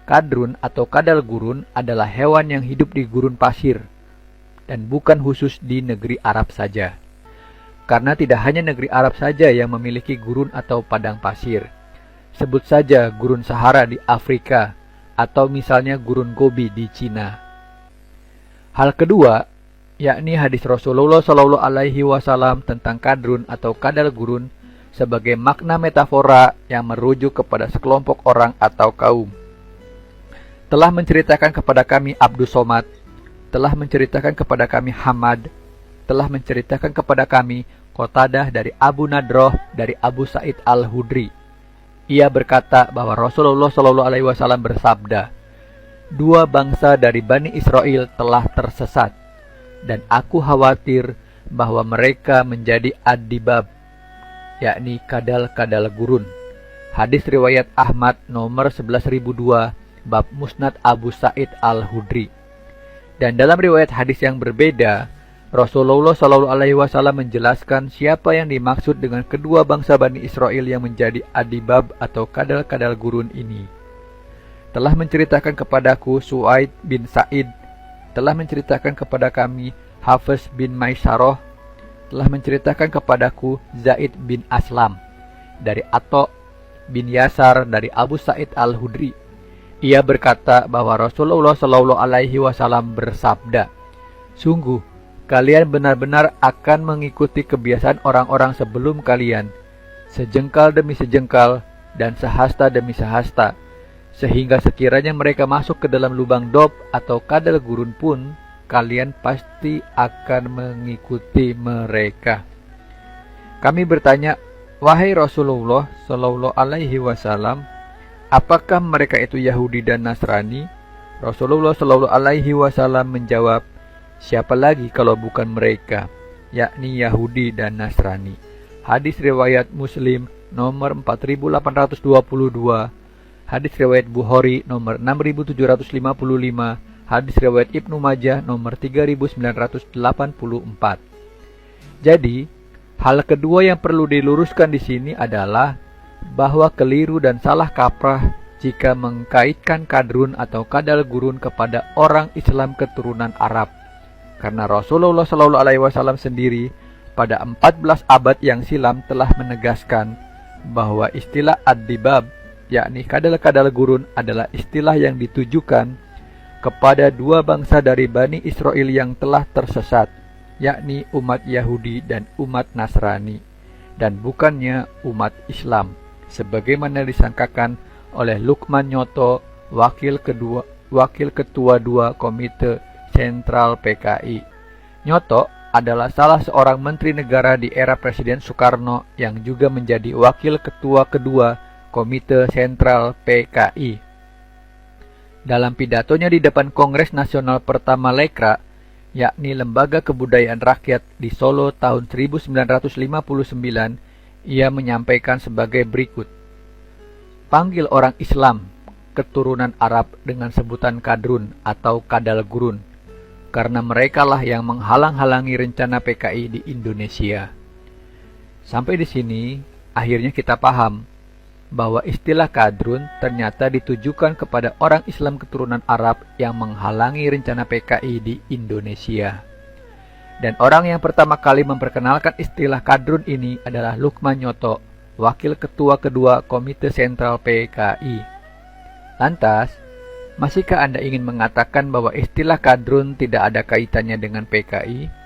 Kadrun atau kadal gurun adalah hewan yang hidup di gurun pasir dan bukan khusus di negeri Arab saja. Karena tidak hanya negeri Arab saja yang memiliki gurun atau padang pasir. Sebut saja gurun Sahara di Afrika atau misalnya gurun Gobi di Cina. Hal kedua, yakni hadis Rasulullah SAW tentang kadrun atau kadal gurun sebagai makna metafora yang merujuk kepada sekelompok orang atau kaum. Telah menceritakan kepada kami Abdus Somad, telah menceritakan kepada kami Hamad, telah menceritakan kepada kami Qatadah dari Abu Nadroh dari Abu Sa'id Al-Hudri. Ia berkata bahwa Rasulullah SAW bersabda, "Dua bangsa dari Bani Israel telah tersesat, dan aku khawatir bahwa mereka menjadi ad-dibab, yakni kadal-kadal gurun." Hadis riwayat Ahmad nomor 11002, bab Musnad Abu Sa'id Al-Hudri. Dan dalam riwayat hadis yang berbeda, Rasulullah SAW menjelaskan siapa yang dimaksud dengan kedua bangsa Bani Israel yang menjadi adibab atau kadal-kadal gurun ini. Telah menceritakan kepadaku Su'aid bin Sa'id, telah menceritakan kepada kami Hafiz bin Maisaroh, telah menceritakan kepadaku Zaid bin Aslam, dari Ato bin Yasar dari Abu Sa'id Al-Hudri. Ia berkata bahwa Rasulullah SAW bersabda, "Sungguh, kalian benar-benar akan mengikuti kebiasaan orang-orang sebelum kalian, sejengkal demi sejengkal dan sehasta demi sehasta, sehingga sekiranya mereka masuk ke dalam lubang dob atau kadal gurun pun, kalian pasti akan mengikuti mereka." Kami bertanya, "Wahai Rasulullah SAW, apakah mereka itu Yahudi dan Nasrani?" Rasulullah SAW menjawab, "Siapa lagi kalau bukan mereka, yakni Yahudi dan Nasrani." Hadis riwayat Muslim nomor 4822, hadis riwayat Bukhari nomor 6755, hadis riwayat Ibnu Majah nomor 3984. Jadi, hal kedua yang perlu diluruskan di sini adalah bahwa keliru dan salah kaprah jika mengkaitkan kadrun atau kadal gurun kepada orang Islam keturunan Arab. Karena Rasulullah SAW sendiri pada 14 abad yang silam telah menegaskan bahwa istilah ad-dibab, yakni kadal-kadal gurun, adalah istilah yang ditujukan kepada dua bangsa dari Bani Israel yang telah tersesat, yakni umat Yahudi dan umat Nasrani, dan bukannya umat Islam, sebagaimana disangkakan oleh Lukman Nyoto, wakil ketua 2 Komite Sentral PKI. Nyoto adalah salah seorang menteri negara di era Presiden Soekarno yang juga menjadi wakil ketua kedua Komite Sentral PKI. Dalam pidatonya di depan Kongres Nasional pertama Lekra, yakni Lembaga Kebudayaan Rakyat di Solo tahun 1959, ia menyampaikan sebagai berikut. "Panggil orang Islam keturunan Arab dengan sebutan kadrun atau kadal gurun, karena merekalah yang menghalang-halangi rencana PKI di Indonesia." Sampai di sini, akhirnya kita paham bahwa istilah kadrun ternyata ditujukan kepada orang Islam keturunan Arab yang menghalangi rencana PKI di Indonesia. Dan orang yang pertama kali memperkenalkan istilah kadrun ini adalah Lukman Nyoto, wakil ketua kedua Komite Sentral PKI. Lantas, masihkah Anda ingin mengatakan bahwa istilah kadrun tidak ada kaitannya dengan PKI?